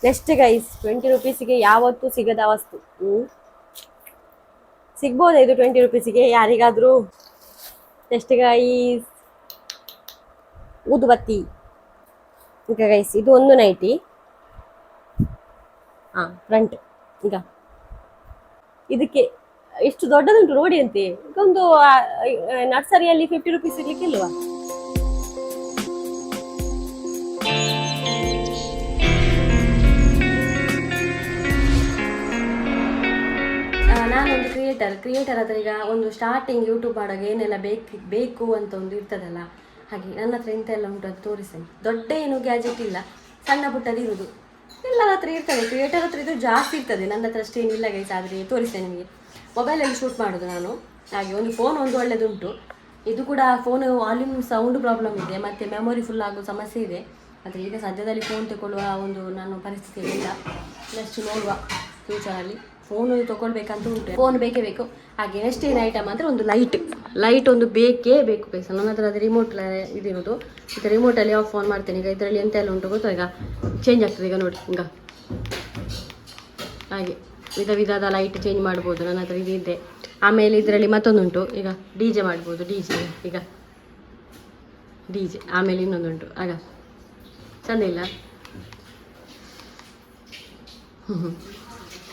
Next guys 20 ರುಪೀಸಿಗೆ ಯಾವತ್ತೂ ಸಿಗದ ವಸ್ತು. ಸಿಗ್ಬೋದಾ ಇದು 20 ರುಪೀಸಿಗೆ ಯಾರಿಗಾದ್ರೂ? ನೆಕ್ಸ್ಟ್ ಗೈಸ್ ಊದುಬತ್ತಿ. ಈಗ ಗೈಸ್ ಇದು ಒಂದು ನೈಟಿ. ಫ್ರಂಟ್. ಈಗ ಇದಕ್ಕೆ ಎಷ್ಟು ದೊಡ್ಡದುಂಟು ನೋಡಿ ಅಂತೆ. ಈಗ ಒಂದು ನರ್ಸರಿಯಲ್ಲಿ 50 ರುಪೀಸ್ ಇರ್ಲಿಕ್ಕಿಲ್ವಾ? ನಾನೊಂದು ಕ್ರಿಯೇಟರ್ ಹತ್ರ ಈಗ ಒಂದು ಸ್ಟಾರ್ಟಿಂಗ್ ಯೂಟ್ಯೂಬ್ ಮಾಡುವಾಗ ಏನೆಲ್ಲ ಬೇಕು ಅಂತ ಒಂದು ಇರ್ತದಲ್ಲ, ಹಾಗೆ ನನ್ನ ಹತ್ರ ಇಂತೆಲ್ಲ ಉಂಟು ಅದು ತೋರಿಸ್ತೇನೆ. ದೊಡ್ಡ ಏನು ಗ್ಯಾಜೆಟ್ ಇಲ್ಲ, ಸಣ್ಣ ಪುಟ್ಟದ್ದು ಇರುವುದು ಎಲ್ಲರ ಹತ್ರ ಇರ್ತದೆ. ಕ್ರಿಯೇಟರ್ ಹತ್ರ ಇದು ಜಾಸ್ತಿ ಇರ್ತದೆ, ನನ್ನ ಹತ್ರ ಅಷ್ಟೇನಿಲ್ಲ ಗೈಸ್. ಆದರೆ ತೋರಿಸ್ತೇನೆ ನಿಮಗೆ. ಮೊಬೈಲಲ್ಲಿ ಶೂಟ್ ಮಾಡೋದು ನಾನು. ಹಾಗೆ ಒಂದು ಫೋನ್ ಒಂದು ಒಳ್ಳೆದುಂಟು. ಇದು ಕೂಡ ಫೋನು ವಾಲ್ಯೂಮ್ ಸೌಂಡ್ ಪ್ರಾಬ್ಲಮ್ ಇದೆ, ಮತ್ತು ಮೆಮೊರಿ ಫುಲ್ ಆಗೋ ಸಮಸ್ಯೆ ಇದೆ. ಆದರೆ ಈಗ ಸದ್ಯದಲ್ಲಿ ಫೋನ್ ತಗೊಳ್ಳುವ ಒಂದು ನಾನು ಪರಿಸ್ಥಿತಿ ಇಲ್ಲ. ನೆಕ್ಸ್ಟ್ ನೋಡುವ ಫ್ಯೂಚರಲ್ಲಿ ಫೋನು ತೊಗೊಳ್ಬೇಕಂತ ಉಂಟು. ಫೋನ್ ಬೇಕೇ ಬೇಕು. ಹಾಗೆ ನೆಕ್ಸ್ಟ್ ಏನು ಐಟಮ್ ಅಂದರೆ ಒಂದು ಲೈಟ್ ಒಂದು ಬೇಕೇ ಬೇಕು ಗೈಸ್. ನನ್ನ ಹತ್ರ ಅದು ರಿಮೋಟ್ ಇದಿರೋದು. ಈಗ ರಿಮೋಟಲ್ಲಿ ಆಫ್ ಆನ್ ಮಾಡ್ತೇನೆ. ಈಗ ಇದರಲ್ಲಿ ಎಂತೆಲ್ಲ ಉಂಟು ಗೊತ್ತಾ? ಈಗ ಚೇಂಜ್ ಆಗ್ತದೆ. ಈಗ ನೋಡಿ, ಈಗ ಹಾಗೆ ವಿಧದ ಲೈಟ್ ಚೇಂಜ್ ಮಾಡ್ಬೋದು. ನನ್ನ ಹತ್ರ ಇದೆ. ಆಮೇಲೆ ಇದರಲ್ಲಿ ಮತ್ತೊಂದುಂಟು. ಈಗ DJ ಮಾಡ್ಬೋದು. ಈಗ DJ. ಆಮೇಲೆ ಇನ್ನೊಂದುಂಟು. ಆಗ ಚಂದ ಇಲ್ಲ?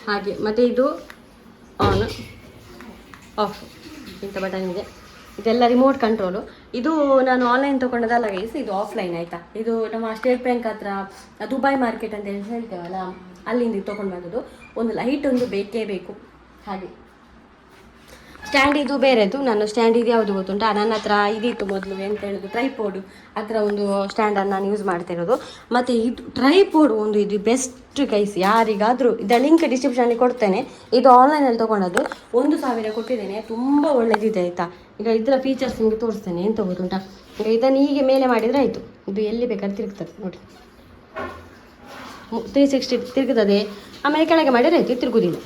ಹಾಗೆ ಮತ್ತು ಇದು ಆನ್ ಆಫ್ ಇಂಥ ಬಟನ್ ಇದೆ. ಇದೆಲ್ಲ ರಿಮೋಟ್ ಕಂಟ್ರೋಲು. ಇದು ನಾನು ಆನ್ಲೈನ್ ತೊಗೊಂಡದಲ್ಲ ಗೈಸ್, ಇದು ಆಫ್ಲೈನ್ ಆಯಿತಾ. ಇದು ನಮ್ಮ ಸ್ಟೇಟ್ ಬ್ಯಾಂಕ್ ಹತ್ರ ದುಬೈ ಮಾರ್ಕೆಟ್ ಅಂತ ಹೇಳಿ ಹೇಳ್ತೇವಲ್ಲ, ಅಲ್ಲಿಂದ ತೊಗೊಂಡು ಬಂದದ್ದು. ಒಂದು ಲೈಟ್ ಒಂದು ಬೇಕೇ ಬೇಕು. ಹಾಗೆ ಸ್ಟ್ಯಾಂಡ್ ಇದು ಬೇರೆದು. ನಾನು ಸ್ಟ್ಯಾಂಡ್ ಇದು ಯಾವುದು ಗೊತ್ತುಂಟಾ? ನನ್ನ ಹತ್ರ ಇದಿತ್ತು ಮೊದಲು, ಎಂತ ಹೇಳೋದು, ಟ್ರೈಪೋಡು. ಆ ಥರ ಒಂದು ಸ್ಟ್ಯಾಂಡನ್ನು ನಾನು ಯೂಸ್ ಮಾಡ್ತಿರೋದು. ಮತ್ತು ಇದು ಟ್ರೈಪೋಡ್ ಒಂದು ಇದು ಬೆಸ್ಟ್ ಗೈಸ್. ಯಾರಿಗಾದರೂ ಇದರ ಲಿಂಕ್ ಡಿಸ್ಕ್ರಿಪ್ಷನಲ್ಲಿ ಕೊಡ್ತೇನೆ. ಇದು ಆನ್ಲೈನಲ್ಲಿ ತೊಗೊಂಡದ್ದು. 1000 ಕೊಟ್ಟಿದ್ದೇನೆ. ತುಂಬ ಒಳ್ಳೆದಿದೆ ಆಯಿತಾ. ಈಗ ಇದರ ಫೀಚರ್ಸ್ ನಿಮಗೆ ತೋರಿಸ್ತೇನೆ. ಎಂತ ಗೊತ್ತುಂಟಾ? ಈಗ ಇದನ್ನು ಹೀಗೆ ಮೇಲೆ ಮಾಡಿದರೆ ಆಯಿತು. ಇದು ಎಲ್ಲಿ ಬೇಕಾದ್ರೆ ತಿರುಗ್ತದೆ ನೋಡಿ. 360 ತಿರುಗ್ತದೆ. ಆಮೇಲೆ ಕೆಳಗೆ ಮಾಡಿದರೆ ಆಯಿತು, ತಿರುಗುದಿಲ್ಲ.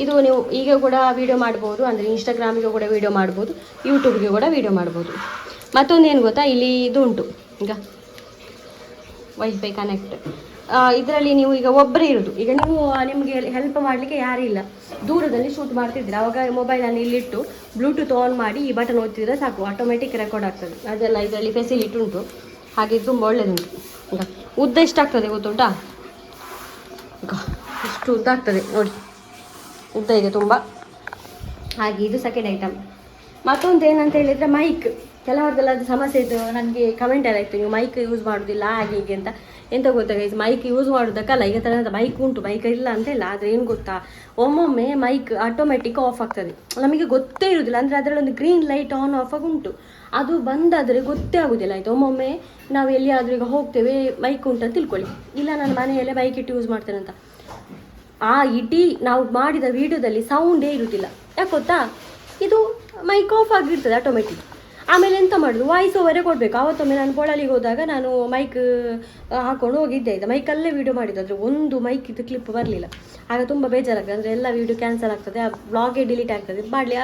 ಇದು ನೀವು ಈಗ ಕೂಡ ವೀಡಿಯೋ ಮಾಡ್ಬೋದು. ಅಂದರೆ ಇನ್ಸ್ಟಾಗ್ರಾಮಿಗೆ ಕೂಡ ವೀಡಿಯೋ ಮಾಡ್ಬೋದು, ಯೂಟ್ಯೂಬ್ಗೆ ಕೂಡ ವೀಡಿಯೋ ಮಾಡ್ಬೋದು. ಮತ್ತೊಂದು ಏನು ಗೊತ್ತಾ, ಇಲ್ಲಿ ಇದು ಉಂಟು. ಈಗ ವೈಫೈ ಕನೆಕ್ಟ್. ಇದರಲ್ಲಿ ನೀವು ಈಗ ಒಬ್ಬರೇ ಇರೋದು. ಈಗ ನೀವು ನಿಮಗೆ ಹೆಲ್ಪ್ ಮಾಡಲಿಕ್ಕೆ ಯಾರೂ ಇಲ್ಲ, ದೂರದಲ್ಲಿ ಶೂಟ್ ಮಾಡ್ತಿದ್ದೀರ, ಆವಾಗ ಮೊಬೈಲನ್ನು ಇಲ್ಲಿಟ್ಟು ಬ್ಲೂಟೂತ್ ಆನ್ ಮಾಡಿ ಈ ಬಟನ್ ಒತ್ತಿದ್ರೆ ಸಾಕು, ಆಟೋಮೆಟಿಕ್ ರೆಕಾರ್ಡ್ ಆಗ್ತದೆ. ಅದೆಲ್ಲ ಇದರಲ್ಲಿ ಫೆಸಿಲಿಟಿ ಉಂಟು. ಹಾಗೆ ತುಂಬ ಒಳ್ಳೆಯದುಂಟು. ಈಗ ಉದ್ದ ಎಷ್ಟಾಗ್ತದೆ ಗೊತ್ತುಂಟಾ? ಈಗ ಇಷ್ಟು ಉದ್ದ ಆಗ್ತದೆ ನೋಡಿ, ಉದ್ದ ಇದೆ ತುಂಬ. ಹಾಗೆ ಇದು ಸೆಕೆಂಡ್ ಐಟಮ್. ಮತ್ತೊಂದು ಏನಂತ ಹೇಳಿದರೆ ಮೈಕ್. ಕೆಲವರದೆಲ್ಲ ಅದು ಸಮಸ್ಯೆ ಇತ್ತು, ನನಗೆ ಕಮೆಂಟ್ ಎಲ್ಲ ಇತ್ತು, ನೀವು ಮೈಕ್ ಯೂಸ್ ಮಾಡೋದಿಲ್ಲ ಹಾಗೆ ಹೀಗೆ ಅಂತ. ಎಂತ ಗೊತ್ತಾ ಗೈಸ್, ಮೈಕ್ ಯೂಸ್ ಮಾಡೋದಕ್ಕಲ್ಲ, ಈಗ ಥರದ ಮೈಕ್ ಉಂಟು, ಮೈಕ್ ಇಲ್ಲ ಅಂತ ಇಲ್ಲ. ಆದರೆ ಏನು ಗೊತ್ತಾ, ಒಮ್ಮೊಮ್ಮೆ ಮೈಕ್ ಆಟೋಮೆಟಿಕ್ ಆಫ್ ಆಗ್ತದೆ, ನಮಗೆ ಗೊತ್ತೇ ಇರೋದಿಲ್ಲ. ಅಂದರೆ ಅದರಲ್ಲಿ ಒಂದು ಗ್ರೀನ್ ಲೈಟ್ ಆನ್ ಆಫ್ ಆಗಿ ಉಂಟು, ಅದು ಬಂದಾದರೆ ಗೊತ್ತೇ ಆಗೋದಿಲ್ಲ ಆಯಿತು. ಒಮ್ಮೊಮ್ಮೆ ನಾವು ಎಲ್ಲಿಯಾದರೂ ಈಗ ಹೋಗ್ತೇವೆ, ಮೈಕ್ ಉಂಟು ಅಂತ ತಿಳ್ಕೊಳ್ಳಿ, ಇಲ್ಲ ನಾನು ಮನೆಯಲ್ಲೇ ಮೈಕ್ ಇಟ್ಟು ಯೂಸ್ ಮಾಡ್ತೇನೆ ಅಂತ, ಆ ಇಡೀ ನಾವು ಮಾಡಿದ ವಿಡಿಯೋದಲ್ಲಿ ಸೌಂಡೇ ಇರುವುದಿಲ್ಲ. ಯಾಕೆ ಗೊತ್ತಾ, ಇದು ಮೈಕ್ ಆಫ್ ಆಗಿರ್ತದೆ ಆಟೋಮೆಟಿಕ್. ಆಮೇಲೆ ಎಂತ ಮಾಡೋದು, ವಾಯ್ಸ್ ಓವರೇ ಕೊಡಬೇಕು. ಆವತ್ತೊಮ್ಮೆ ನಾನು ಪೊಳಲಿಗೆ ಹೋದಾಗ ನಾನು ಮೈಕ್ ಹಾಕೊಂಡು ಹೋಗಿದ್ದೆ ಆಯಿತಾ, ಮೈಕಲ್ಲೇ ವೀಡಿಯೋ ಮಾಡಿದ್ದು. ಆದರೆ ಒಂದು ಮೈಕ್ ಇದು ಕ್ಲಿಪ್ ಬರಲಿಲ್ಲ. ಆಗ ತುಂಬ ಬೇಜಾರಾಗ್ತದೆ. ಅಂದರೆ ಎಲ್ಲ ವೀಡಿಯೋ ಕ್ಯಾನ್ಸಲ್ ಆಗ್ತದೆ, ಆ ಬ್ಲಾಗೇ ಡಿಲೀಟ್ ಆಗ್ತದೆ, ಮಾಡಲಿ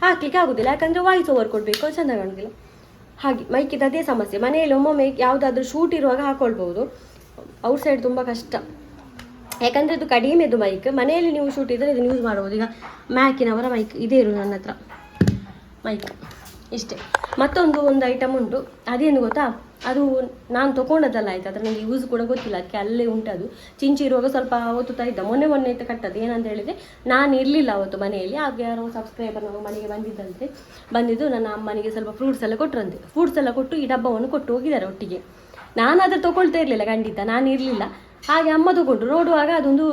ಹಾಕ್ಲಿಕ್ಕೆ ಆಗೋದಿಲ್ಲ. ಯಾಕಂದರೆ ವಾಯ್ಸ್ ಓವರ್ ಕೊಡಬೇಕು, ಚೆಂದ ಕಾಣೋದಿಲ್ಲ. ಹಾಗೆ ಮೈಕಿದ್ದು ಅದೇ ಸಮಸ್ಯೆ. ಮನೆಯಲ್ಲಿ ಒಮ್ಮೊಮ್ಮೆ ಯಾವುದಾದ್ರೂ ಶೂಟ್ ಇರುವಾಗ ಹಾಕ್ಕೊಳ್ಬೋದು, ಔಟ್ಸೈಡ್ ತುಂಬ ಕಷ್ಟ. ಯಾಕಂದರೆ ಇದು ಕಡಿಮೆದು ಮೈಕ್. ಮನೆಯಲ್ಲಿ ನೀವು ಶೂಟ್ ಇದ್ದರೆ ಇದನ್ನು ಯೂಸ್ ಮಾಡ್ಬೋದು. ಈಗ ಮ್ಯಾಕಿನವರ ಮೈಕ್ ಇದೇ ಇರೋದು ನನ್ನ ಹತ್ರ ಮೈಕ್, ಇಷ್ಟೇ. ಒಂದು ಐಟಮ್ ಉಂಟು, ಅದೇನು ಗೊತ್ತಾ, ಅದು ನಾನು ತೊಗೊಂಡದ್ದಲ್ಲ ಆಯಿತು, ಅದರ ನನಗೆ ಯೂಸ್ ಕೂಡ ಗೊತ್ತಿಲ್ಲ, ಅದಕ್ಕೆ ಅಲ್ಲೇ ಉಂಟದು. ಚಿಂಚಿ ಇರುವಾಗ ಸ್ವಲ್ಪ ಒತ್ತುತ್ತಾ ಇದ್ದ, ಮೊನ್ನೆ ಕಟ್ಟದ್ದು. ಏನಂತ ಹೇಳಿದರೆ, ನಾನು ಇರಲಿಲ್ಲ ಅವತ್ತು ಮನೆಯಲ್ಲಿ. ಆಗ ಯಾರೋ ಸಬ್ಸ್ಕ್ರೈಬರ್ ನಮ್ಮ ಮನೆಗೆ ಬಂದಿದ್ದು ನನ್ನ ಅಮ್ಮನಿಗೆ ಸ್ವಲ್ಪ ಫ್ರೂಟ್ಸ್ ಎಲ್ಲ ಕೊಟ್ಟರಂತೆ. ಫ್ರೂಟ್ಸ್ ಎಲ್ಲ ಕೊಟ್ಟು ಈ ಡಬ್ಬವನ್ನು ಕೊಟ್ಟು ಹೋಗಿದ್ದಾರೆ ಒಟ್ಟಿಗೆ. ನಾನು ಅದನ್ನು ತೊಗೊಳ್ತಾ ಇರಲಿಲ್ಲ, ಖಂಡಿತ ನಾನು ಇರಲಿಲ್ಲ. ಹಾಗೆ ಅಮ್ಮ ತಗೊಂಡ್ರು. ನೋಡುವಾಗ ಅದೊಂದು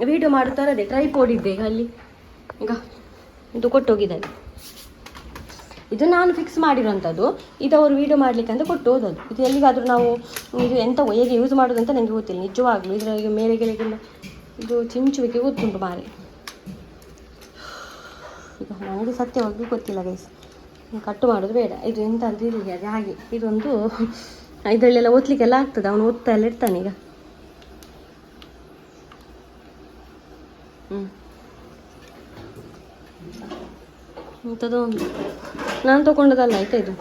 ವೀಡಿಯೋ ಮಾಡುತ್ತಾರದೆ ಟ್ರೈಪೋಡ್ ಇದ್ದೆ ಅಲ್ಲಿ, ಈಗ ಇದು ಕೊಟ್ಟೋಗಿದ್ದಾರೆ. ಇದು ನಾನು ಫಿಕ್ಸ್ ಮಾಡಿರೋಂಥದ್ದು. ಇದು ಅವರು ವೀಡಿಯೋ ಮಾಡಲಿಕ್ಕೆ ಅಂತ ಕೊಟ್ಟು ಹೋದದ್ದು. ಇದು ಎಲ್ಲಿಗಾದರೂ ನಾವು ಇದು ಎಂತ ಹೇಗೆ ಯೂಸ್ ಮಾಡೋದು ಅಂತ ನನಗೆ ಗೊತ್ತಿಲ್ಲ ನಿಜವಾಗ್ಲೂ. ಇದರ ಮೇಲೆ ಕೆಳಗೆಲ್ಲ ಇದು ಚಿಂಚುವಿಕೆ ಗೊತ್ತುಂಟು ಮಾರೆ. ಈಗ ನನಗೆ ಸತ್ಯವಾಗ್ಲೂ ಗೊತ್ತಿಲ್ಲ ಗೈಸ್, ಕಟ್ಟು ಮಾಡೋದು ಬೇಡ. ಇದು ಎಂತ ಅಂತ ಇರಲಿ, ಅದು ಹಾಗೆ ಇದೊಂದು ಇದರಲ್ಲೆಲ್ಲ ಓದ್ಲಿಕ್ಕೆಲ್ಲ ಆಗ್ತದೆ, ಅವನು ಓದ್ತಾ ಎಲ್ಲ ಇರ್ತಾನೆ. ಈಗ ಇಂಥದ್ದು ಒಂದು ನಾನು ತೊಗೊಂಡದಲ್ಲ ಆಯಿತಾ, ಇದು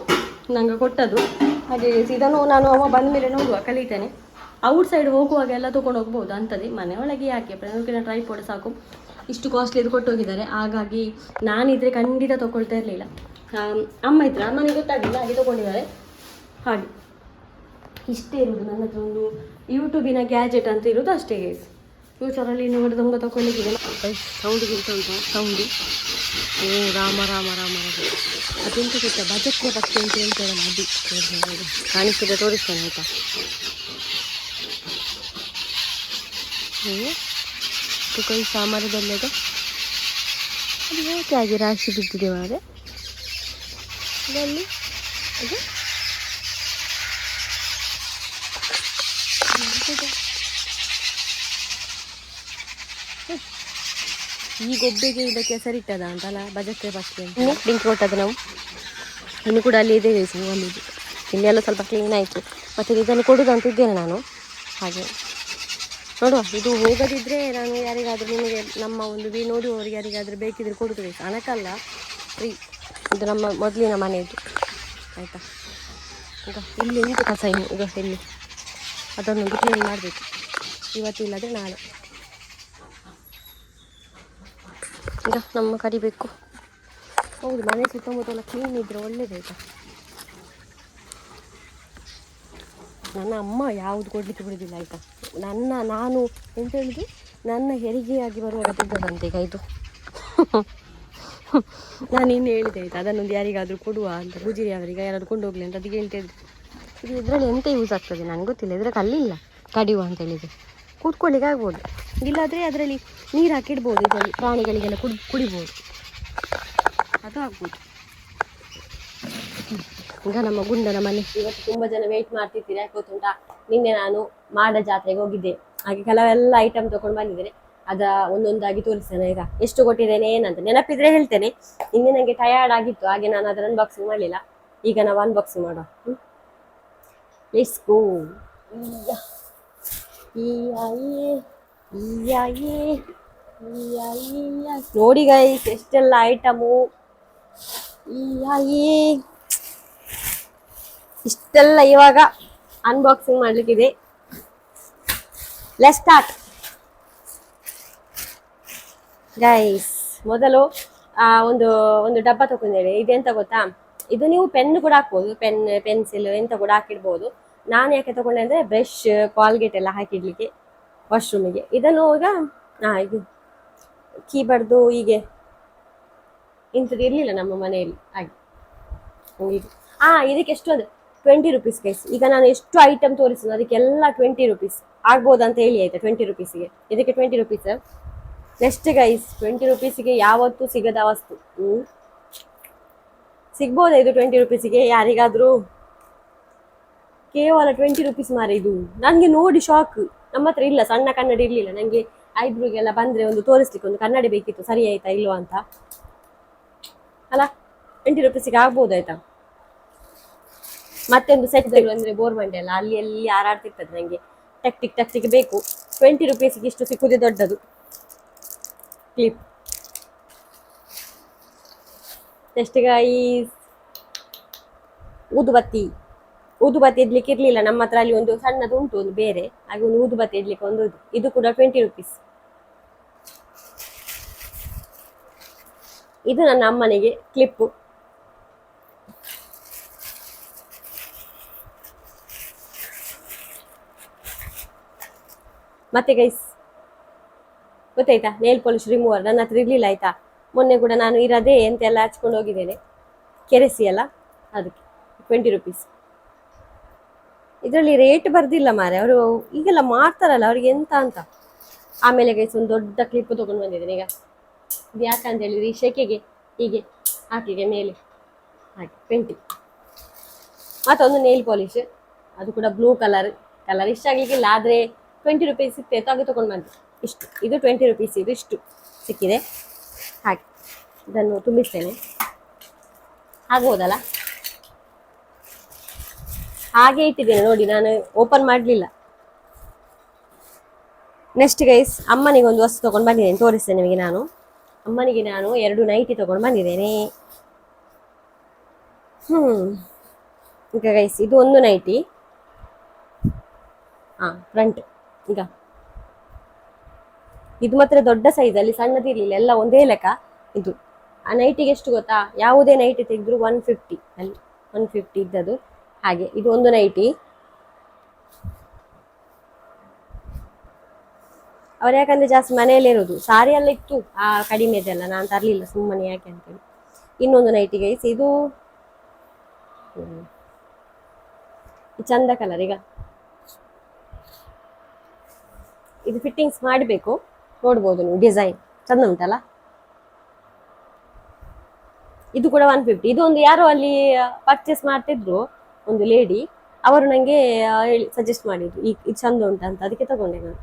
ನಂಗೆ ಕೊಟ್ಟದ್ದು. ಹಾಗೆ ಇದನ್ನು ನಾನು ಅವ ಬಂದ ಮೇಲೆ ನೋಡುವ, ಕಲಿತೇನೆ. ಔಟ್ ಸೈಡ್ ಹೋಗುವಾಗ ಎಲ್ಲ ತೊಗೊಂಡು ಹೋಗ್ಬೋದು ಅಂಥದ್ದೇ. ಮನೆಯೊಳಗೆ ಯಾಕೆ ಪ್ರಣೋಕಿನ ಟ್ರೈಪಾಡ್ ಸಾಕು, ಇಷ್ಟು ಕಾಸ್ಟ್ಲಿ ಇದು ಕೊಟ್ಟು ಹೋಗಿದ್ದಾರೆ. ಹಾಗಾಗಿ ನಾನಿದ್ರೆ ಖಂಡಿತ ತೊಗೊಳ್ತಾ ಇರಲಿಲ್ಲ. ಅಮ್ಮ ಇದ್ರೆ ಅಮ್ಮನಿಗೆ ಗೊತ್ತಾಗಲಿಲ್ಲ, ಹಾಗೆ ತೊಗೊಂಡಿದ್ದಾರೆ. ಹಾಗೆ ಇಷ್ಟೇ ಇರೋದು ನನ್ನ ಹತ್ರ ಒಂದು ಯೂಟ್ಯೂಬಿನ ಗ್ಯಾಜೆಟ್ ಅಂತ ಇರೋದು ಅಷ್ಟೇ ಗೈಸ್. ಫ್ಯೂಚರಲ್ಲಿ ಇನ್ನೂ ಕೂಡ ತುಂಬ ತೊಗೊಳ್ಳಿಕ್ಕಿದೆ. ಸೌಂಡ್ಗಿಂತ ಉಂಟು ಸೌಂಡು. ಓ ರಾಮ ರಾಮ ರಾಮ ರಾಮ. ಅದೆಂತ ಗೊತ್ತಾ, ಬಜೆಟ್ನ ಪಕ್ಷಿ ಅಂತ ಹೇಳ್ತಾರಲ್ಲ, ಅದು ಕಾಣಿಸ್ತಿದೆ, ತೋರಿಸ್ತೇನೆ ಆಯಿತಾ. ಕೈ ಸಾಮಾರದಲ್ಲದ ಅದು ಯಾಕೆ ಹಾಗೆ ರಾಶಿ ಬಿದ್ದಿದೆ ಮಾರೆ ಇದರಲ್ಲಿ. ಅದು ಈ ಗೊಬ್ಬೆಗೆ ಇದಕ್ಕೆ ಹೆಸರಿಟ್ಟದ ಅಂತಲ್ಲ, ಬಜಕ್ಕೆ ಪಕ್ಷಿ ಅಂತ ಲಿಂಕ್ ಕೊಟ್ಟದ್ದು ನಾವು. ಇನ್ನು ಕೂಡ ಅಲ್ಲಿ ಇದೆ ಅಲ್ಲಿ ಇಲ್ಲೆಲ್ಲ ಸ್ವಲ್ಪ ಕ್ಲೀನ್ ಆಯಿತು. ಮತ್ತು ಇದನ್ನು ಕೊಡೋದು ಅಂತಿದ್ದೇನೆ ನಾನು. ಹಾಗೆ ನೋಡುವ, ಇದು ಹೋಗದಿದ್ದರೆ ನಾನು ಯಾರಿಗಾದರೂ ನಿಮಗೆ ನಮ್ಮ ಒಂದು ನೋಡುವವರಿಗೆ ಯಾರಿಗಾದರೂ ಬೇಕಿದ್ರೆ ಕೊಡುತ್ತದೆ. ಹಣಕ್ಕಲ್ಲ, ಫ್ರೀ. ಇದು ನಮ್ಮ ಮೊದಲಿನ ಮನೆಯದು ಆಯಿತಾ. ಈಗ ಇಲ್ಲಿ ಉಂಟು ಕಸ ಇನ್ನು, ಈಗ ಇಲ್ಲಿ ಅದನ್ನೊಂದು ಕ್ಲೀನ್ ಮಾಡಬೇಕು. ಇವತ್ತು ಇಲ್ಲದ್ರೆ ನಾಳೆ. ಈಗ ನಮ್ಮ ಕರಿಬೇಕು. ಹೌದು, ಮನೆ ಸುತ್ತಮುತ್ತಲ ಕ್ಲೀನ್ ಇದ್ದರೆ ಒಳ್ಳೇದಾಯ್ತಾ. ನನ್ನ ಅಮ್ಮ ಯಾವುದು ಕೊಡಲಿಕ್ಕೆ ಬಿಡೋದಿಲ್ಲ ಆಯಿತಾ. ನಾನು ಎಂತ ಹೇಳಿದ್ದು, ನನ್ನ ಹೆರಿಗೆಯಾಗಿ ಬರುವಾಗ ತಿದ್ದದಂತೆ ಈಗ ಇದು. ನಾನು ಇನ್ನು ಹೇಳಿದೆ ಆಯಿತಾ, ಅದನ್ನೊಂದು ಯಾರಿಗಾದರೂ ಕೊಡುವ ಅಂತ, ಗುಜಿರಿ ಅವರಿಗೆ ಯಾರಾದರೂ ಕೊಂಡು ಹೋಗಲಿ ಅಂತ ಅದಕ್ಕೆ ಹೇಳ್ತಾ ಇದ್ದೆ. ಇದು ಇದರಲ್ಲಿ ಎಂತ ಯೂಸ್ ಆಗ್ತದೆ ನನಗೆ ಗೊತ್ತಿಲ್ಲ. ಇದರ ಕಲ್ಲಿಲ್ಲ ಕಡಿಯುವ ಅಂತ ಹೇಳಿದೆ. ಕೂತ್ಕೊಳ್ಳಿಕ್ಕೆ ಆಗ್ಬೋದು, ಇಲ್ಲಾದರೆ ಅದರಲ್ಲಿ ನೀರು ಹಾಕಿಡ್ಬೋದು. ಇದರಲ್ಲಿ ಪ್ರಾಣಿಗಳಿಗೆಲ್ಲ ಕುಡಿಬೋದು, ಅದು ಆಗ್ಬೋದು. ಈಗ ನಮ್ಮ ಗುಂಡನ ಮನೆ. ಇವತ್ತು ತುಂಬ ಜನ ವೆಯ್ಟ್ ಮಾಡ್ತಿರ್ತೀರಿ, ಯಾಕೆ ಗೊತ್ತುಂಟಾ, ನಿನ್ನೆ ನಾನು ಮಾಡ ಜಾತ್ರೆಗೆ ಹೋಗಿದ್ದೆ. ಹಾಗೆ ಕೆಲವೆಲ್ಲ ಐಟಮ್ ತೊಗೊಂಡು ಬಂದಿದ್ದೇನೆ. ಅದ ಒಂದೊಂದಾಗಿ ತೋರಿಸ್ತೇನೆ ಈಗ, ಎಷ್ಟು ಕೊಟ್ಟಿದ್ದೇನೆ ಏನಂತ ನೆನಪಿದ್ರೆ ಹೇಳ್ತೇನೆ. ಇನ್ನೇ ನನಗೆ ಟಯರ್ಡ್ ಆಗಿತ್ತು, ಹಾಗೆ ನಾನು ಅದರ ಅನ್ಬಾಕ್ಸಿಂಗ್ ಮಾಡಲಿಲ್ಲ. ಈಗ ನಾವು ಅನ್ಬಾಕ್ಸಿಂಗ್ ಮಾಡುವ. Let's go. ನೋಡಿ ಗೈಸ್, ಎಷ್ಟೆಲ್ಲ ಐಟಮು. ಇಷ್ಟೆಲ್ಲ ಇವಾಗ ಅನ್ಬಾಕ್ಸಿಂಗ್ ಮಾಡ್ಲಿಕ್ಕಿದೆ. Let's start guys. ಮೊದಲು ಒಂದು ಡಬ್ಬ ತಗೊಂಡಿದ್ದೇನೆ. ಇದೆಂತ ಗೊತ್ತಾ, ಇದು ನೀವು ಪೆನ್ ಕೂಡ ಹಾಕ್ಬೋದು, ಪೆನ್ಸಿಲ್ ಎಂತ ಕೂಡ ಹಾಕಿಡ್ಬೋದು. ನಾನು ಯಾಕೆ ತಗೊಂಡೆ ಅಂದರೆ ಬ್ರಷ್, ಕಾಲ್ಗೇಟ್ ಎಲ್ಲ ಹಾಕಿಡ್ಲಿಕ್ಕೆ ವಾಶ್ರೂಮಿಗೆ. ಇದನ್ನು ಈಗ ಇದು ಕೀಬರ್ದು ಹೀಗೆ ಇಂಥದ್ದು ಇರಲಿಲ್ಲ ನಮ್ಮ ಮನೆಯಲ್ಲಿ, ಹಾಗೆ ಇದು ಇದಕ್ಕೆ ಎಷ್ಟು ಅದು 20 ರೂಪೀಸ್ ಗೈಸ್. ಈಗ ನಾನು ಎಷ್ಟು ಐಟಮ್ ತೋರಿಸಿದ್ದು ಅದಕ್ಕೆಲ್ಲ 20 ರೂಪೀಸ್ ಆಗ್ಬೋದು ಅಂತ ಹೇಳಿ ಆಯ್ತಾ. 20 ರೂಪೀಸಿಗೆ ಇದಕ್ಕೆ 20 ರೂಪೀಸ್. ನೆಕ್ಸ್ಟ್ ಗೈಸ್, 20 ರೂಪೀಸಿಗೆ ಯಾವತ್ತೂ ಸಿಗದ ವಸ್ತು ಸಿಗ್ಬೋದಾ ಇದು 20 ರೂಪೀಸಿಗೆ ಯಾರಿಗಾದ್ರೂ? ಕೇವಲ 20 ರೂಪೀಸ್ ಮಾರ ಇದು. ನನಗೆ ನೋಡಿ ಶಾಕ್. ನಮ್ಮ ಹತ್ರ ಇಲ್ಲ, ಸಣ್ಣ ಕನ್ನಡಿ ಇರಲಿಲ್ಲ. ನನಗೆ ಐಬ್ರೋಗೆಲ್ಲ ಬಂದರೆ ಒಂದು ತೋರಿಸ್ಲಿಕ್ಕೆ ಒಂದು ಕನ್ನಡಿ ಬೇಕಿತ್ತು, ಸರಿ ಆಯ್ತಾ ಇಲ್ವಾ ಅಂತ ಅಲ್ಲ. 20 ರೂಪೀಸಿಗೆ ಆಗ್ಬೋದಾಯ್ತಾ. ಮತ್ತೊಂದು ಸೆಟ್ ಅಂದರೆ ಬೋರ್ಮಂಡೆ ಅಲ್ಲ, ಅಲ್ಲಿ ಎಲ್ಲಿ ಹಾರಾಡ್ತಿರ್ತದೆ. ನನಗೆ ಟಕ್ಟಿಕ್ ಬೇಕು. 20 ರೂಪೀಸಿಗೆ ಇಷ್ಟು ಸಿಕ್ಕುದೇ ದೊಡ್ಡದು. ಕ್ಲಿಪ್, ನೆಕ್ಸ್ಟಿಗ ಈ ಊದುಬತ್ತಿ ಇಡ್ಲಿಕ್ಕೆ ಇರ್ಲಿಲ್ಲ ನಮ್ಮ ಹತ್ರ. ಅಲ್ಲಿ ಒಂದು ಸಣ್ಣದು ಉಂಟು, ಒಂದು ಬೇರೆ, ಹಾಗೆ ಒಂದು ಊದುಬತ್ತಿ ಇಡ್ಲಿಕ್ಕೆ ಒಂದು ಇದು ಕೂಡ 20 ರೂಪೀಸ್. ಇದು ನನ್ನ ಅಮ್ಮನಿಗೆ ಕ್ಲಿಪ್ಪು. ಮತ್ತೆ ಗೈಸ್ ಗೊತ್ತಾಯ್ತಾ, ನೇಲ್ ಪಾಲಿಶ್ ರಿಮೂವರ್ ನನ್ನ ಹತ್ರ ಇರ್ಲಿಲ್ಲ ಆಯ್ತಾ. ಮೊನ್ನೆ ಕೂಡ ನಾನು ಇರದೇ ಎಂತೆಲ್ಲ ಹಚ್ಕೊಂಡು ಹೋಗಿದ್ದೇನೆ, ಕೆರೆಸಿ ಅಲ್ಲ, ಅದಕ್ಕೆ 20 ರೂಪೀಸ್. ಇದರಲ್ಲಿ ರೇಟ್ ಬರ್ದಿಲ್ಲ ಮಾರೆ, ಅವರು ಈಗೆಲ್ಲ ಮಾಡ್ತಾರಲ್ಲ ಅವ್ರಿಗೆ ಎಂತ ಅಂತ. ಆಮೇಲೆ ಗೈಸ್ ಒಂದು ದೊಡ್ಡ ಕ್ಲಿಪ್ ತೊಗೊಂಡು ಬಂದಿದ್ದೇನೆ. ಈಗ ಇದು ಯಾಕಂತ ಹೇಳಿದ್ರೆ ಈ ಶೆಕೆಗೆ ಹೀಗೆ ಹಾಕಿಗೆ ಮೇಲೆ ಹಾಗೆ ಪೇಂಟಿಂಗ್. ಮತ್ತೊಂದು ನೇಲ್ ಪಾಲಿಶ್, ಅದು ಕೂಡ ಬ್ಲೂ ಕಲರ್ ಇಷ್ಟ ಆಗಲಿಕ್ಕಿಲ್ಲ, ಆದರೆ 20 ರೂಪೀಸ್ ಸಿಗ್ತೈತೆ, ಹಾಗೆ ತೊಗೊಂಡು ಬಂದೆ. ಇಷ್ಟು, ಇದು 20 ರೂಪೀಸ್, ಇದು ಇಷ್ಟು ಸಿಕ್ಕಿದೆ. ಹಾಗೆ ಇದನ್ನು ತುಂಬಿಸ್ತೇನೆ, ಆಗ್ಬೋದಲ್ಲ. ಹಾಗೆ ಇಟ್ಟಿದ್ದೇನೆ ನೋಡಿ, ನಾನು ಓಪನ್ ಮಾಡಲಿಲ್ಲ. ನೆಕ್ಸ್ಟ್ ಗೈಸ್, ಅಮ್ಮನಿಗೆ ಒಂದು ವಸ್ತು ತೊಗೊಂಡು ಬಂದಿದ್ದೇನೆ, ತೋರಿಸ್ತೇನೆ ನಿಮಗೆ. ಅಮ್ಮನಿಗೆ ನಾನು 2 ನೈಟಿ ತೊಗೊಂಡು ಬಂದಿದ್ದೇನೆ. ಈಗ ಗೈಸ್ ಇದು ಒಂದು ನೈಟಿ, ಹಾ ಫ್ರಂಟ್. ಈಗ ಇದು ಮಾತ್ರ ದೊಡ್ಡ ಸೈಜ್, ಅಲ್ಲಿ ಸಣ್ಣದಿರ್ಲಿಲ್ಲ, ಎಲ್ಲ ಒಂದೇ ಲೆಕ್ಕ. ಇದು ಆ ನೈಟಿಗೆ ಎಷ್ಟು ಗೊತ್ತಾ, ಯಾವುದೇ ನೈಟಿ ತೆಗೆದ್ರು 150, ಅಲ್ಲಿ 150 ಇದ್ದದ್ದು. ಹಾಗೆ ಇದು ಒಂದು ನೈಟಿ. ಅವ್ರು ಯಾಕಂದ್ರೆ ಜಾಸ್ತಿ ಮನೆಯಲ್ಲೇ ಇರೋದು, ಸಾರಿ ಎಲ್ಲ ಇತ್ತು ಆ ಕಡಿಮೆದೆಲ್ಲ, ನಾನು ತರಲಿಲ್ಲ ಸುಮ್ಮನೆ ಯಾಕೆ ಅಂತೇಳಿ. ಇನ್ನೊಂದು ನೈಟಿ ಗೈಸ್, ಇದು ಚಂದ ಕಲರ್. ಈಗ ಇದು ಫಿಟ್ಟಿಂಗ್ಸ್ ಮಾಡಬೇಕು, ನೋಡ್ಬೋದು ನೀವು, ಡಿಸೈನ್ ಚಂದ ಉಂಟಲ್ಲ. ಇದು ಕೂಡ 150. ಇದೊಂದು ಯಾರೋ ಅಲ್ಲಿ ಪರ್ಚೇಸ್ ಮಾಡ್ತಿದ್ರು, ಒಂದು ಲೇಡಿ, ಅವರು ನಂಗೆ ಹೇಳಿ ಸಜೆಸ್ಟ್ ಮಾಡಿದ್ರು, ಇದು ಚಂದ ಉಂಟಂತ, ಅದಕ್ಕೆ ತಗೊಂಡೆ ನಾನು.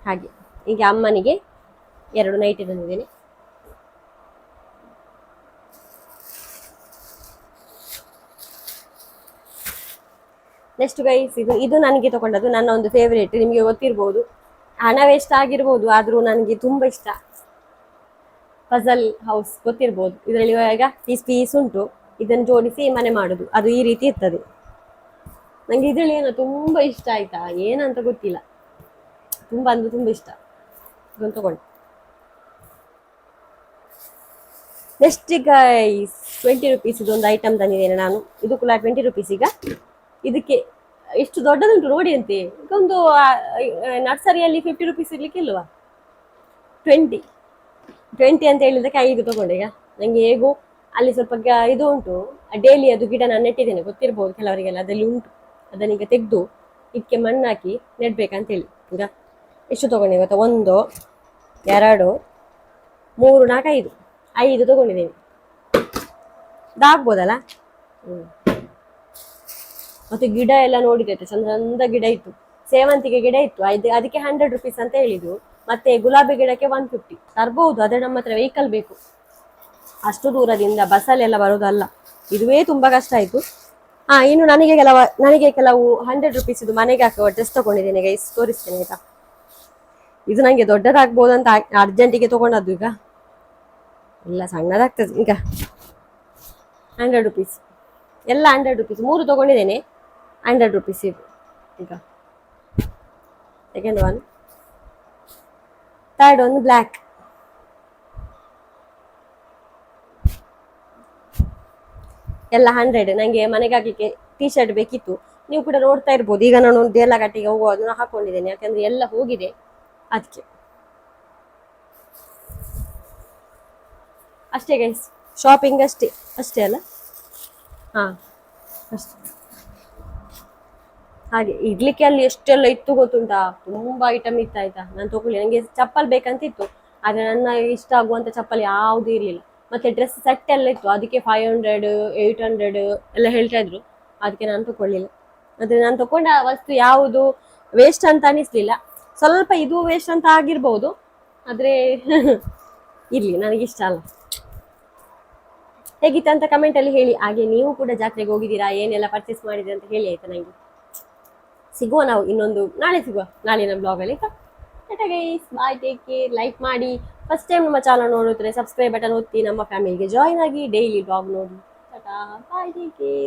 ಹಾಗೆ ಈಗ ಅಮ್ಮನಿಗೆ 2 ನೈಟಿ ತಂದಿದ್ದೇನೆ. ನೆಕ್ಸ್ಟ್ ಗೈಸ್, ಇದು ನನಗೆ ತಗೊಂಡದ್ದು, ನನ್ನ ಒಂದು ಫೇವರೇಟ್, ನಿಮಗೆ ಗೊತ್ತಿರ್ಬೋದು. ಹಣ ವೇಸ್ಟ್ ಆಗಿರ್ಬೋದು, ಆದ್ರೂ ನನಗೆ ತುಂಬಾ ಇಷ್ಟ. ಪಜಲ್ ಹೌಸ್ ಗೊತ್ತಿರ್ಬೋದು, ಇದರಲ್ಲಿ ಈಗ ಪೀಸ್ ಉಂಟು, ಇದನ್ನು ಜೋಡಿಸಿ ಮನೆ ಮಾಡುದು, ಅದು ಈ ರೀತಿ ಇರ್ತದೆ. ನಂಗೆ ಇದರಲ್ಲಿ ಏನೋ ತುಂಬಾ ಇಷ್ಟ ಆಯ್ತಾ, ಏನಂತ ಗೊತ್ತಿಲ್ಲ, ತುಂಬಾ ಅಂದ್ರೆ ತುಂಬಾ ಇಷ್ಟ. ಇದನ್ನು ತಗೊಂಡು ನೆಕ್ಸ್ಟ್ ಗೈಸ್ 20 ರುಪೀಸ್ ಇದೊಂದು ಐಟಮ್ ತಂದಿದ್ದೇನೆ ನಾನು. ಇದು ಕೂಡ 20 ರುಪೀಸ್. ಈಗ ಇದಕ್ಕೆ ಎಷ್ಟು ದೊಡ್ಡದುಂಟು ನೋಡಿ ಅಂತೆ. ಈಗ ಒಂದು ನರ್ಸರಿಯಲ್ಲಿ 50 ರುಪೀಸ್ ಇರ್ಲಿಕ್ಕೆ ಇಲ್ವಾ, 20 ಅಂತ ಹೇಳಿದಕ್ಕೆ 5 ತಗೊಂಡೆ. ಈಗ ನಂಗೆ ಹೇಗೂ ಅಲ್ಲಿ ಸ್ವಲ್ಪ ಇದು ಉಂಟು, ಡೈಲಿ ಅದು ಗಿಡ ನಾನು ನೆಟ್ಟಿದ್ದೇನೆ, ಗೊತ್ತಿರ್ಬೋದು ಕೆಲವರಿಗೆಲ್ಲ, ಅದರಲ್ಲಿ ಉಂಟು. ಅದನ್ನೀಗ ತೆಗೆದು ಇದಕ್ಕೆ ಮಣ್ಣು ಹಾಕಿ ನೆಡ್ಬೇಕಂತೇಳಿ. ಈಗ ಎಷ್ಟು ತಗೊಂಡೆ ಗೊತ್ತಾ, 1 2 3 4 5 ತಗೊಂಡಿದ್ದೇನೆ. ಇದಾಗ್ಬೋದಲ್ಲ. ಮತ್ತೆ ಗಿಡ ಎಲ್ಲ ನೋಡಿದೈತೆ, ಚಂದ ಚಂದ ಗಿಡ ಇತ್ತು. ಸೇವಂತಿಗೆ ಗಿಡ ಇತ್ತು, ಅದಕ್ಕೆ 100 ರುಪೀಸ್ ಅಂತ ಹೇಳಿದ್ರು. ಮತ್ತೆ ಗುಲಾಬಿ ಗಿಡಕ್ಕೆ 150. ತರ್ಬಹುದು, ಅದೇ ನಮ್ಮ ಹತ್ರ ವೆಹಿಕಲ್ ಬೇಕು, ಅಷ್ಟು ದೂರದಿಂದ ಬಸ್ಸಲ್ಲೆಲ್ಲ ಬರೋದಲ್ಲ. ಇದುವೇ ತುಂಬಾ ಕಷ್ಟ ಆಯ್ತು. ಇನ್ನು ನನಗೆ ಕೆಲವು 100 ರುಪೀಸ್ ಇದು ಮನೆಗೆ ಹಾಕುವ ಡ್ರೆಸ್ ತಗೊಂಡಿದ್ದೇನೆ ಗೈಸ್, ತೋರಿಸ್ತೇನೆ ಆಯ್ತಾ. ಇದು ನಂಗೆ ದೊಡ್ಡದಾಗ್ಬೋದಂತ ಅರ್ಜೆಂಟಿಗೆ ತಗೊಂಡದ್ದು. ಈಗ ಇಲ್ಲ ಸಣ್ಣದಾಗ್ತದೆ. ಈಗ 100 ರುಪೀಸ್, ಎಲ್ಲ 100 ರುಪೀಸ್, 3 ತಗೊಂಡಿದ್ದೇನೆ, 100 ರುಪೀಸ್ ಇದು. ಈಗ ಸೆಕೆಂಡ್ ಒನ್, ಥರ್ಡ್ ಒಂದು ಬ್ಲ್ಯಾಕ್. ಎಲ್ಲ 100. ನಂಗೆ ಮನೆಗೆ ಹಾಕ್ಲಿಕ್ಕೆ ಟೀ ಶರ್ಟ್ ಬೇಕಿತ್ತು, ನೀವು ಕೂಡ ನೋಡ್ತಾ ಇರ್ಬೋದು. ಈಗ ನಾನು ದೇಲಘಟ್ಟಿಗೆ ಹೋಗುವಾಗ ಹಾಕೊಂಡಿದ್ದೇನೆ, ಯಾಕಂದ್ರೆ ಎಲ್ಲ ಹೋಗಿದೆ ಅದಕ್ಕೆ. ಅಷ್ಟೇ ಗೈಸ್, ಶಾಪಿಂಗ್ ಅಷ್ಟೇ ಅಲ್ಲ. ಅಷ್ಟೇ. ಹಾಗೆ ಇಡ್ಲಿಕ್ಕೆ ಅಲ್ಲಿ ಎಷ್ಟೆಲ್ಲ ಇತ್ತು ಗೊತ್ತುಂಟಾ, ತುಂಬಾ ಐಟಮ್ ಇತ್ತು ಆಯ್ತಾ. ನಾನು ತಗೊಳ್ಳಿ, ನನಗೆ ಚಪ್ಪಲ್ ಬೇಕಂತ ಇತ್ತು, ಆದ್ರೆ ನನ್ನ ಇಷ್ಟ ಆಗುವಂತ ಚಪ್ಪಲ್ ಯಾವ್ದು ಇರ್ಲಿಲ್ಲ. ಮತ್ತೆ ಡ್ರೆಸ್ ಸೆಟ್ ಎಲ್ಲ ಇತ್ತು, ಅದಕ್ಕೆ 500 800 ಎಲ್ಲ ಹೇಳ್ತಾ ಇದ್ರು, ಅದಕ್ಕೆ ನಾನು ತಗೊಳ್ಳಿಲ್ಲ. ಆದ್ರೆ ನಾನು ತಗೊಂಡ ವಸ್ತು ಯಾವುದು ವೇಸ್ಟ್ ಅಂತ ಅನಿಸ್ಲಿಲ್ಲ. ಸ್ವಲ್ಪ ಇದು ವೇಸ್ಟ್ ಅಂತ ಆಗಿರ್ಬೋದು, ಆದ್ರೆ ಇರ್ಲಿ, ನನಗಿಷ್ಟ ಅಲ್ಲ. ಹೇಗಿತ್ತು ಅಂತ ಕಮೆಂಟ್ ಅಲ್ಲಿ ಹೇಳಿ. ಹಾಗೆ ನೀವು ಕೂಡ ಜಾತ್ರೆಗೆ ಹೋಗಿದ್ದೀರಾ, ಏನೆಲ್ಲ ಪರ್ಚೇಸ್ ಮಾಡಿದ್ರೆ ಅಂತ ಹೇಳಿ ಆಯ್ತಾ. ನಂಗೆ ಸಿಗುವ ನಾವು ನಾಳೆ ಸಿಗುವ, ನಾಳಿನ ಬ್ಲಾಗ್ ಅಲ್ಲಿ. Guys bye, take care. Like ಮಾಡಿ, ಫಸ್ಟ್ ಟೈಮ್ ನಮ್ಮ ಚಾನಲ್ ನೋಡಿದ್ರೆ ಸಬ್ಸ್ಕ್ರೈಬ್ ಬಟನ್ ಒತ್ತಿ ನಮ್ಮ ಫ್ಯಾಮಿಲಿಗೆ ಜಾಯ್ನ್ ಆಗಿ, ಡೈಲಿ ಬ್ಲಾಗ್ ನೋಡಿ. Bye, take care.